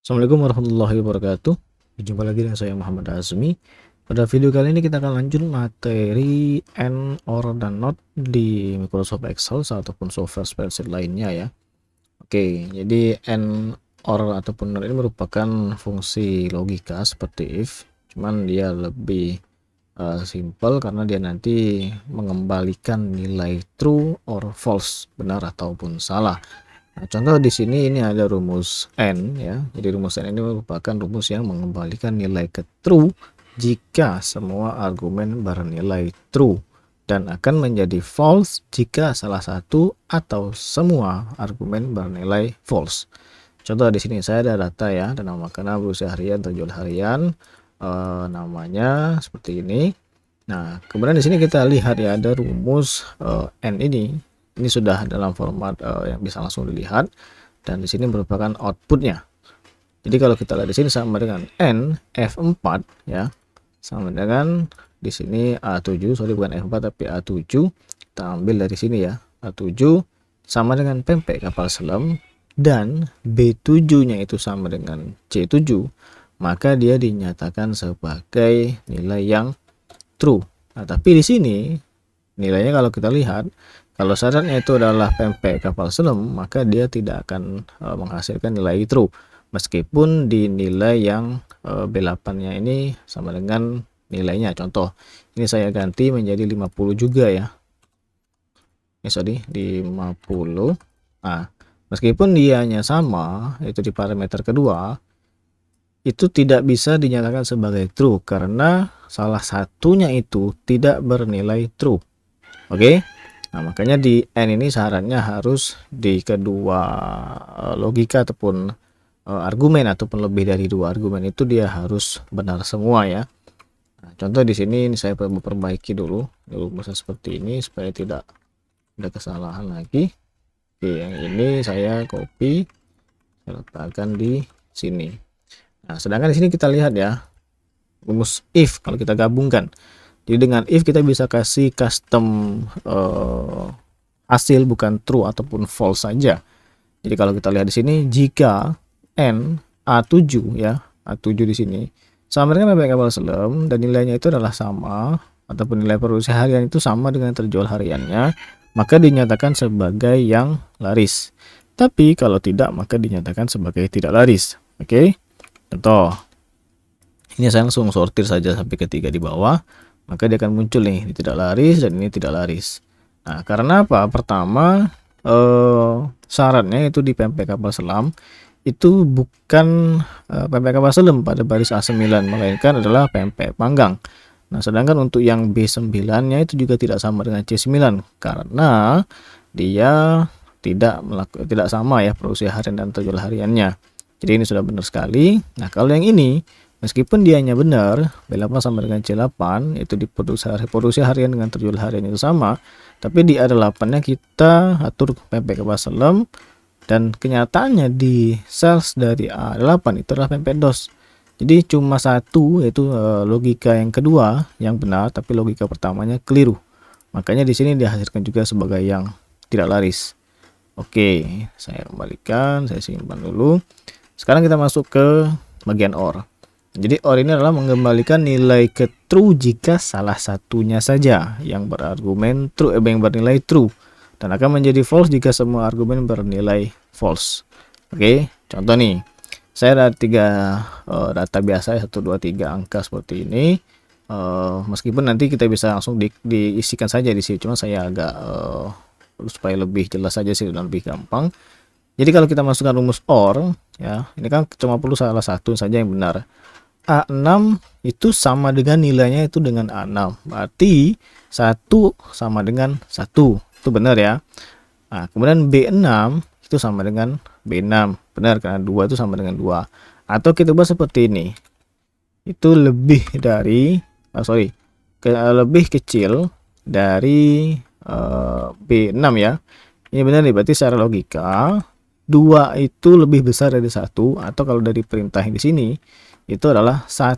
Assalamualaikum warahmatullahi wabarakatuh. Berjumpa lagi dengan saya Muhammad Azmi. Pada video kali ini kita akan lanjut materi AND, OR, dan NOT di Microsoft Excel ataupun software spreadsheet lainnya ya. Oke, jadi AND, OR, ataupun NOT ini merupakan fungsi logika seperti if, cuman dia lebih simple karena dia nanti mengembalikan nilai true or false, benar ataupun salah. Nah, contoh di sini ini ada rumus n ya. Jadi rumus n ini merupakan rumus yang mengembalikan nilai ke true jika semua argumen bernilai true dan akan menjadi false jika salah satu atau semua argumen bernilai false. Contoh di sini saya ada data ya, dan nama karena berusia harian, terjual harian, namanya seperti ini. Nah, kemudian di sini kita lihat ya ada rumus n ini. Ini sudah dalam format yang bisa langsung dilihat, dan di sini merupakan outputnya. Jadi kalau kita lihat di sini sama dengan n f4 ya, sama dengan di sini a7, sorry bukan f4 tapi a7. Kita ambil dari sini ya, a7 sama dengan pempek kapal selam, dan b7-nya itu sama dengan c7, maka dia dinyatakan sebagai nilai yang true. Nah, tapi di sini nilainya kalau kita lihat, kalau syaratnya itu adalah pempek kapal selam, maka dia tidak akan menghasilkan nilai true. Meskipun di nilai yang B8-nya ini sama dengan nilainya. Contoh, ini saya ganti menjadi 50 juga ya. Sorry, di 50. Nah, meskipun dianya sama, itu di parameter kedua, itu tidak bisa dinyatakan sebagai true karena salah satunya itu tidak bernilai true. Oke. Nah, makanya di n ini syaratnya harus di kedua logika ataupun argumen ataupun lebih dari dua argumen itu dia harus benar semua ya. Nah, contoh di sini ini saya perbaiki dulu rumusnya seperti ini supaya tidak ada kesalahan lagi. Oke, yang ini saya copy, saya letakkan di sini. Nah, sedangkan di sini kita lihat ya rumus if kalau kita gabungkan. Jadi dengan if kita bisa kasih custom hasil bukan true ataupun false saja. Jadi kalau kita lihat di sini, jika n a7 ya, a7 di sini sama dengan pempek kapal selam dan nilainya itu adalah sama ataupun nilai produksi harian itu sama dengan terjual hariannya, maka dinyatakan sebagai yang laris. Tapi kalau tidak, maka dinyatakan sebagai tidak laris. Oke. Contoh. Ini saya langsung sortir saja sampai ketiga di bawah. Maka dia akan muncul nih, ini tidak laris dan ini tidak laris. Nah, karena apa? Pertama, syaratnya itu di pempek kapal selam itu bukan pempek kapal selam pada baris A9, melainkan adalah pempek panggang. Nah, sedangkan untuk yang B9-nya itu juga tidak sama dengan C9 karena dia tidak sama ya produksi harian dan terjual hariannya. Jadi ini sudah benar sekali. Nah, kalau yang ini meskipun dianya benar, B8 sama dengan C8, itu di produksi harian dengan terjual harian itu sama, tapi di A8-nya kita atur pempek kapal selam, dan kenyataannya di sales dari A8 itu adalah pempek dos. Jadi cuma satu, yaitu logika yang kedua yang benar, tapi logika pertamanya keliru. Makanya di sini dihasilkan juga sebagai yang tidak laris. Oke, saya kembalikan, saya simpan dulu. Sekarang kita masuk ke bagian OR. Jadi OR ini adalah mengembalikan nilai ke true jika salah satunya saja yang berargumen true yang bernilai true dan akan menjadi false jika semua argumen bernilai false. Oke, contoh nih. Saya ada tiga data biasa 1 2 3 angka seperti ini. Meskipun nanti kita bisa langsung diisikan saja di sini, cuma saya agak supaya lebih jelas saja sih dan lebih gampang. Jadi kalau kita masukkan rumus OR ya, ini kan cuma perlu salah satu saja yang benar. A6 itu sama dengan nilainya itu dengan A6. Berarti 1 sama dengan 1. Itu benar ya. Nah, kemudian B6 itu sama dengan B6. Benar karena 2 itu sama dengan 2. Atau kita buat seperti ini. Itu lebih dari lebih kecil dari B6 ya. Ini benar nih, berarti secara logika 2 itu lebih besar dari 1, atau kalau dari perintah yang di sini itu adalah 1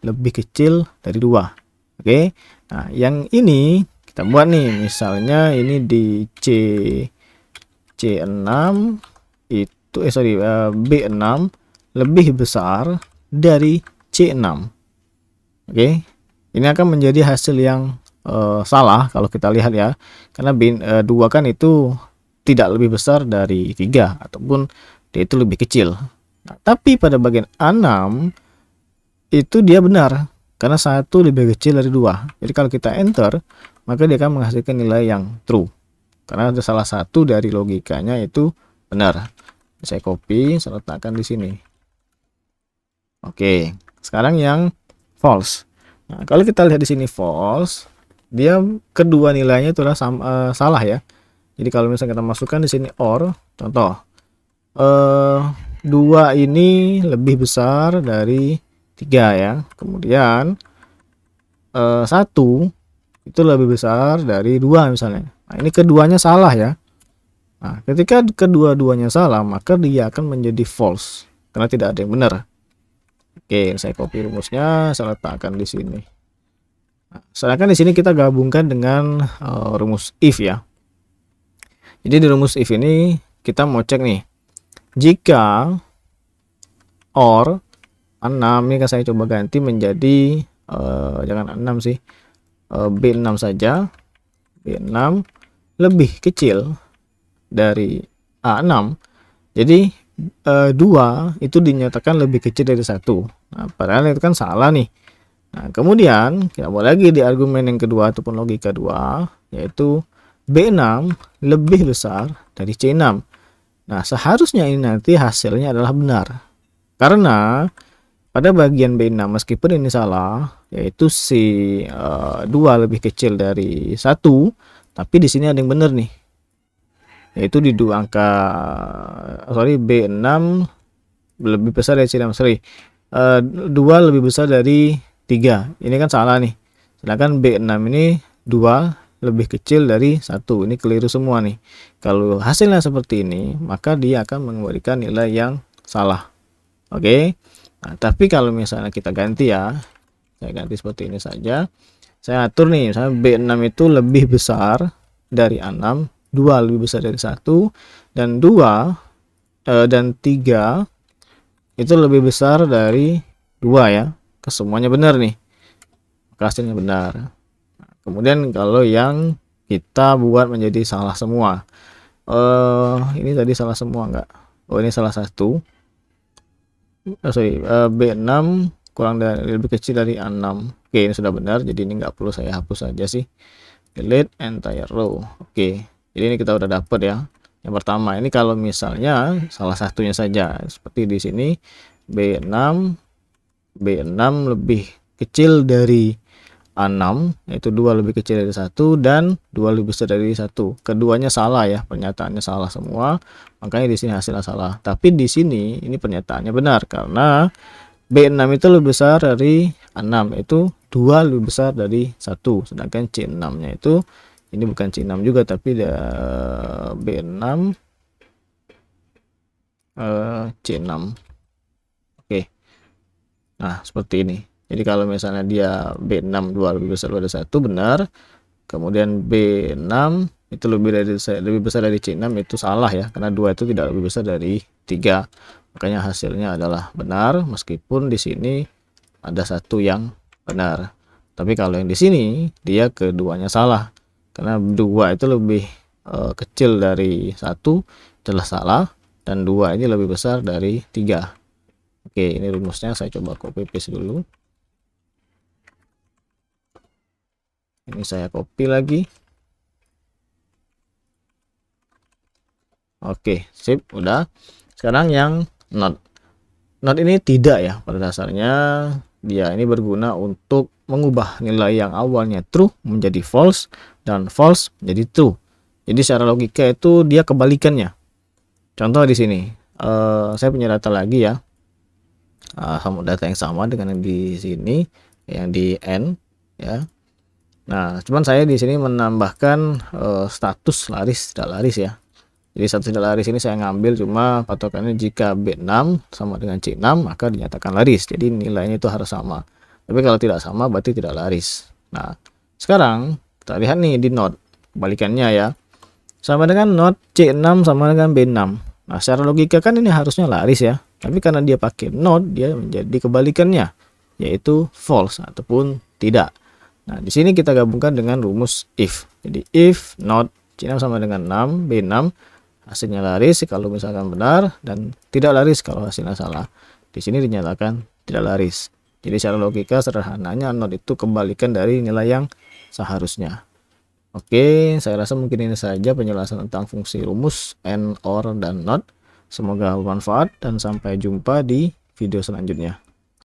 lebih kecil dari 2. Oke. Nah, yang ini kita buat nih, misalnya ini di C6 itu B6 lebih besar dari C6. Oke, ini akan menjadi hasil yang salah kalau kita lihat ya, karena 2 kan itu tidak lebih besar dari 3 ataupun dia itu lebih kecil. Nah, tapi pada bagian A6 itu dia benar karena 1 lebih kecil dari 2. Jadi kalau kita enter, maka dia akan menghasilkan nilai yang true karena ada salah satu dari logikanya itu benar. Saya copy, saya letakkan di sini. Oke, sekarang yang false. Nah, kalau kita lihat di sini false, dia kedua nilainya itu adalah salah ya. Jadi kalau misalnya kita masukkan di sini or, contoh 2 ini lebih besar dari 3 ya. Kemudian 1 itu lebih besar dari 2 misalnya. Nah, ini keduanya salah ya. Nah, ketika kedua-duanya salah, maka dia akan menjadi false karena tidak ada yang benar. Oke, saya copy rumusnya, saya letakkan di sini. Nah, sedangkan di sini kita gabungkan dengan rumus if ya. Jadi di rumus if ini kita mau cek nih, jika or 6 ini kan saya coba ganti menjadi jangan 6 sih, B6 saja, B6 lebih kecil dari A6, jadi 2 itu dinyatakan lebih kecil dari 1. Nah, padahal itu kan salah nih. Nah, kemudian kita mau lagi di argumen yang kedua ataupun logika 2, yaitu B6 lebih besar dari C6. Nah, seharusnya ini nanti hasilnya adalah benar. Karena pada bagian B6 meskipun ini salah, yaitu si 2 lebih kecil dari 1, tapi di sini ada yang benar nih. Yaitu di dua angka B6 lebih besar dari C6, 2 lebih besar dari 3. Ini kan salah nih. Sedangkan B6 ini 2 lebih kecil dari 1. Ini keliru semua nih. Kalau hasilnya seperti ini, maka dia akan memberikan nilai yang salah. Oke. Nah, tapi kalau misalnya kita ganti ya, saya ganti seperti ini saja. Saya atur nih, misalnya B6 itu lebih besar dari A6, 2 lebih besar dari 1, dan 2 dan 3 itu lebih besar dari 2 ya. Kesemuanya benar nih, maka hasilnya benar. Nah, kemudian kalau yang kita buat menjadi salah semua, ini tadi salah semua enggak? Oh, ini salah satu. B6 kurang dari lebih kecil dari A6. Oke, ini sudah benar, jadi ini nggak perlu saya hapus saja sih. Delete entire row. Oke, jadi ini kita udah dapet ya. Yang pertama ini kalau misalnya salah satunya saja seperti di sini B6 lebih kecil dari A6, yaitu 2 lebih kecil dari 1 dan 2 lebih besar dari 1. Keduanya salah ya, pernyataannya salah semua. Makanya di sini hasilnya salah. Tapi di sini ini pernyataannya benar karena B6 itu lebih besar dari A6, yaitu 2 lebih besar dari 1. Sedangkan C6-nya itu ini bukan C6 juga tapi B6 C6. Oke. Nah, seperti ini. Jadi kalau misalnya dia B6 2 lebih besar dari 1 benar. Kemudian B6 itu lebih besar dari C6 itu salah ya, karena 2 itu tidak lebih besar dari 3. Makanya hasilnya adalah benar meskipun di sini ada satu yang benar. Tapi kalau yang di sini dia keduanya salah. Karena 2 itu lebih kecil dari 1 adalah salah dan 2 ini lebih besar dari 3. Oke, ini rumusnya saya coba copy paste dulu. Ini saya copy lagi. Oke, sip, udah. Sekarang yang not. Not ini tidak ya, pada dasarnya dia ini berguna untuk mengubah nilai yang awalnya true menjadi false dan false menjadi true. Jadi secara logika itu dia kebalikannya. Contoh di sini, saya punya data lagi ya, sama data yang sama dengan yang di sini, yang di N ya. Nah, cuman saya di sini menambahkan status laris tidak laris ya. Jadi status tidak laris ini saya ngambil cuma patokannya jika B6 sama dengan C6 maka dinyatakan laris. Jadi nilainya itu harus sama. Tapi kalau tidak sama berarti tidak laris. Nah, sekarang kita lihat nih di not kebalikannya ya. Sama dengan not C6 sama dengan B6. Nah, secara logika kan ini harusnya laris ya. Tapi karena dia pakai not, dia menjadi kebalikannya, yaitu false ataupun tidak. Nah, di sini kita gabungkan dengan rumus if. Jadi if not C6 sama dengan 6, B6 hasilnya laris kalau misalkan benar, dan tidak laris kalau hasilnya salah. Di sini dinyatakan tidak laris. Jadi secara logika sederhananya not itu kebalikan dari nilai yang seharusnya. Oke, saya rasa mungkin ini saja penjelasan tentang fungsi rumus and, or, dan not. Semoga bermanfaat dan sampai jumpa di video selanjutnya.